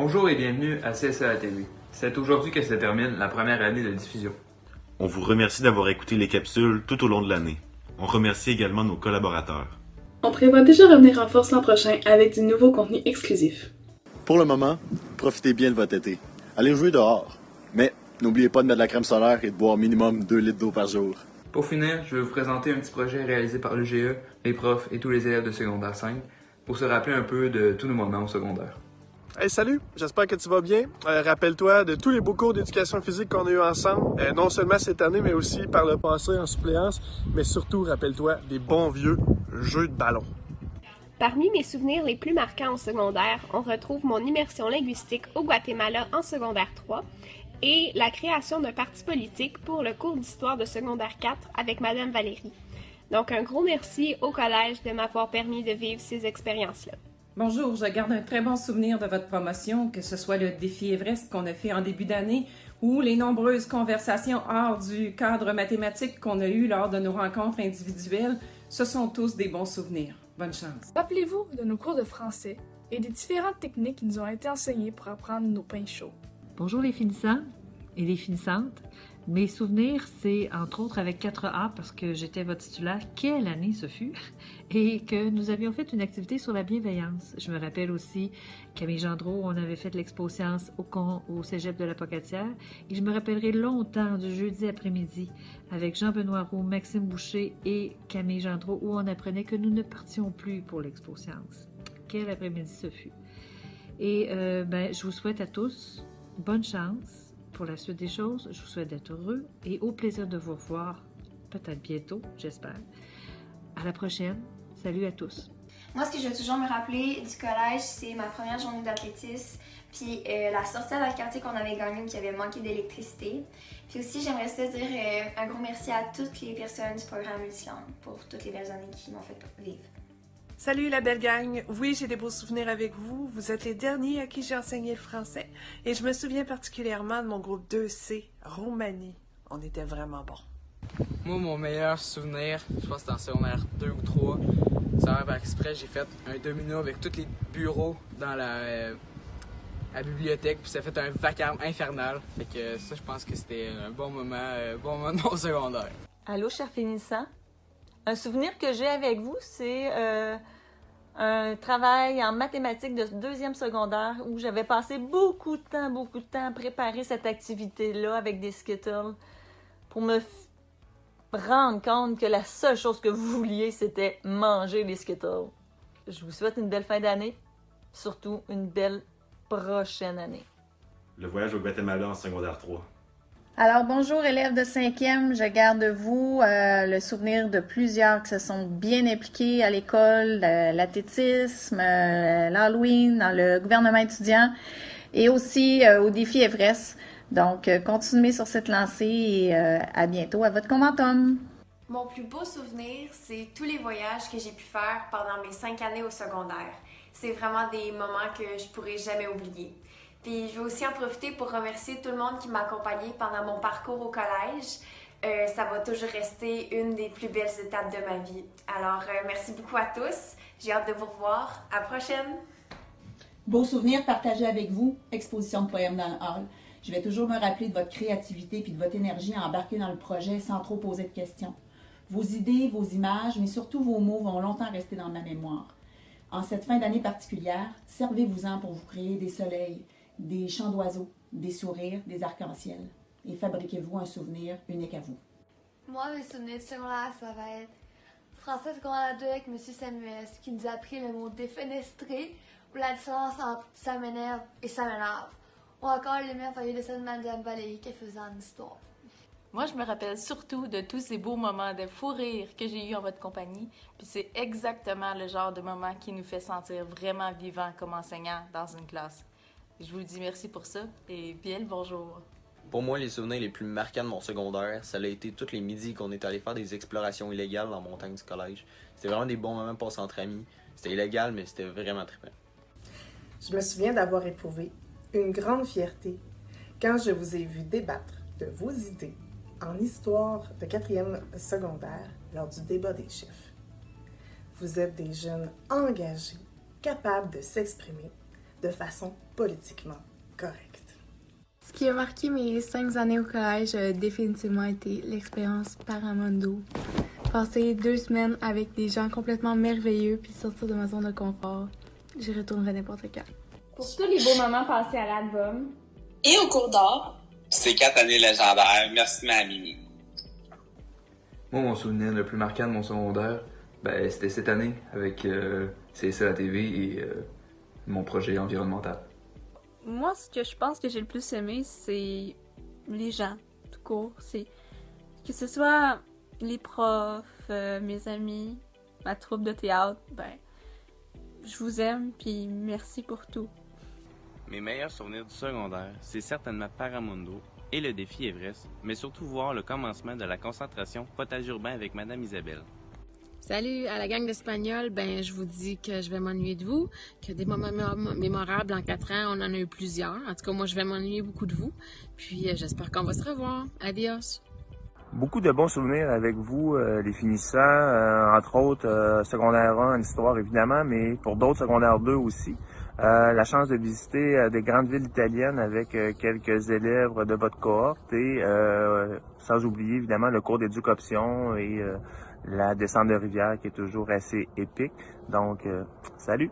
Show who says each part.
Speaker 1: Bonjour et bienvenue à CSA TV. C'est aujourd'hui que se termine la première année de diffusion.
Speaker 2: On vous remercie d'avoir écouté les capsules tout au long de l'année. On remercie également nos collaborateurs.
Speaker 3: On prévoit déjà revenir en force l'an prochain avec du nouveau contenu exclusif.
Speaker 4: Pour le moment, profitez bien de votre été. Allez jouer dehors. Mais n'oubliez pas de mettre de la crème solaire et de boire minimum 2 litres d'eau par jour.
Speaker 1: Pour finir, je vais vous présenter un petit projet réalisé par l'UGE, les profs et tous les élèves de secondaire 5 pour se rappeler un peu de tous nos moments au secondaire.
Speaker 5: Hey, salut, j'espère que tu vas bien. Rappelle-toi de tous les beaux cours d'éducation physique qu'on a eu ensemble, non seulement cette année, mais aussi par le passé en suppléance, mais surtout, rappelle-toi, des bons vieux jeux de ballon.
Speaker 6: Parmi mes souvenirs les plus marquants au secondaire, on retrouve mon immersion linguistique au Guatemala en secondaire 3 et la création d'un parti politique pour le cours d'histoire de secondaire 4 avec Madame Valérie. Donc un gros merci au collège de m'avoir permis de vivre ces expériences-là.
Speaker 7: Bonjour, je garde un très bon souvenir de votre promotion, que ce soit le défi Everest qu'on a fait en début d'année ou les nombreuses conversations hors du cadre mathématique qu'on a eues lors de nos rencontres individuelles. Ce sont tous des bons souvenirs. Bonne chance.
Speaker 8: Rappelez-vous de nos cours de français et des différentes techniques qui nous ont été enseignées pour apprendre nos pains chauds.
Speaker 9: Bonjour les finissants et les finissantes. Mes souvenirs, c'est entre autres avec 4A parce que j'étais votre titulaire. Quelle année ce fut! Et que nous avions fait une activité sur la bienveillance. Je me rappelle aussi, Camille Gendreau, on avait fait l'expo science au cégep de la Pocatière. Et je me rappellerai longtemps du jeudi après-midi avec Jean-Benoît Roux, Maxime Boucher et Camille Gendreau où on apprenait que nous ne partions plus pour l'expo science. Quel après-midi ce fut! Et je vous souhaite à tous bonne chance pour la suite des choses. Je vous souhaite d'être heureux et au plaisir de vous revoir, peut-être bientôt, j'espère. À la prochaine. Salut à tous.
Speaker 10: Moi, ce que je vais toujours me rappeler du collège, c'est ma première journée d'athlétisme, puis la sortie à la quartier qu'on avait gagnée où il y avait manqué d'électricité. Puis aussi, j'aimerais ça dire un gros merci à toutes les personnes du programme Multilangue pour toutes les belles années qui m'ont fait vivre.
Speaker 11: Salut la belle gang! Oui, j'ai des beaux souvenirs avec vous. Vous êtes les derniers à qui j'ai enseigné le français. Et je me souviens particulièrement de mon groupe 2C, Roumanie. On était vraiment bons.
Speaker 12: Moi, mon meilleur souvenir, je pense que c'était en secondaire 2 ou 3. Ça par exprès, j'ai fait un domino avec tous les bureaux dans la bibliothèque. Puis ça a fait un vacarme infernal. Fait que ça, je pense que c'était un bon moment de mon secondaire.
Speaker 13: Allô, chers finissants? Un souvenir que j'ai avec vous, c'est un travail en mathématiques de deuxième secondaire où j'avais passé beaucoup de temps à préparer cette activité-là avec des Skittles pour me rendre compte que la seule chose que vous vouliez, c'était manger les Skittles. Je vous souhaite une belle fin d'année, surtout une belle prochaine année.
Speaker 2: Le voyage au Guatemala en secondaire 3.
Speaker 14: Alors, bonjour élèves de 5e, je garde de vous le souvenir de plusieurs qui se sont bien impliqués à l'école, l'athlétisme, l'Halloween, dans le gouvernement étudiant et aussi au défi Everest. Donc, continuez sur cette lancée et à bientôt à votre commentum.
Speaker 15: Mon plus beau souvenir, c'est tous les voyages que j'ai pu faire pendant mes 5 années au secondaire. C'est vraiment des moments que je pourrai jamais oublier. Puis je veux aussi en profiter pour remercier tout le monde qui m'a accompagnée pendant mon parcours au collège. Ça va toujours rester une des plus belles étapes de ma vie. Alors, merci beaucoup à tous. J'ai hâte de vous revoir. À la prochaine!
Speaker 16: Beau souvenir partagé avec vous, exposition de poèmes dans le hall. Je vais toujours me rappeler de votre créativité puis de votre énergie à embarquer dans le projet sans trop poser de questions. Vos idées, vos images, mais surtout vos mots vont longtemps rester dans ma mémoire. En cette fin d'année particulière, servez-vous-en pour vous créer des soleils, des chants d'oiseaux, des sourires, des arcs-en-ciel. Et fabriquez-vous un souvenir unique à vous.
Speaker 17: Moi, mes souvenirs de secondaire, ça va être français secondaire 2 avec M. Samuel, qui nous a appris le mot défenestré, ou la différence entre ça m'énerve et ça m'énerve. Ou encore les merveilleux dessins de Madame Valérie qui faisait en histoire.
Speaker 18: Moi, je me rappelle surtout de tous ces beaux moments de fou rire que j'ai eu en votre compagnie. Puis c'est exactement le genre de moment qui nous fait sentir vraiment vivants comme enseignants dans une classe. Je vous dis merci pour ça et bien le bonjour.
Speaker 19: Pour moi, les souvenirs les plus marquants de mon secondaire, ça a été tous les midis qu'on est allé faire des explorations illégales dans la montagne du collège. C'était vraiment des bons moments passés entre amis. C'était illégal, mais c'était vraiment trippant.
Speaker 20: Je me souviens d'avoir éprouvé une grande fierté quand je vous ai vu débattre de vos idées en histoire de 4e secondaire lors du débat des chefs. Vous êtes des jeunes engagés, capables de s'exprimer, de façon politiquement correcte.
Speaker 21: Ce qui a marqué mes 5 années au collège a définitivement été l'expérience Paramondo. Passer 2 semaines avec des gens complètement merveilleux puis sortir de ma zone de confort, j'y retournerai n'importe quand.
Speaker 22: Pour tous les beaux moments passés à l'album.
Speaker 23: Et au cours d'art. Ces 4 années légendaires. Merci, ma Mimi.
Speaker 1: Moi, mon souvenir le plus marquant de mon secondaire, c'était cette année avec CSA la TV et mon projet environnemental.
Speaker 24: Moi, ce que je pense que j'ai le plus aimé, c'est les gens, tout court. C'est que ce soit les profs, mes amis, ma troupe de théâtre, je vous aime, puis merci pour tout.
Speaker 2: Mes meilleurs souvenirs du secondaire, c'est certainement Paramondo et le défi Everest, mais surtout voir le commencement de la concentration potage urbain avec Madame Isabelle.
Speaker 25: Salut à la gang d'Espagnol, je vous dis que je vais m'ennuyer de vous, que des moments mémorables en 4 ans, on en a eu plusieurs. En tout cas, moi, je vais m'ennuyer beaucoup de vous. Puis, j'espère qu'on va se revoir. Adios!
Speaker 26: Beaucoup de bons souvenirs avec vous, les finissants, entre autres secondaire 1 en histoire évidemment, mais pour d'autres secondaire 2 aussi. La chance de visiter des grandes villes italiennes avec quelques élèves de votre cohorte et sans oublier évidemment le cours d'éduc-option et la descente de rivière qui est toujours assez épique. Donc, salut!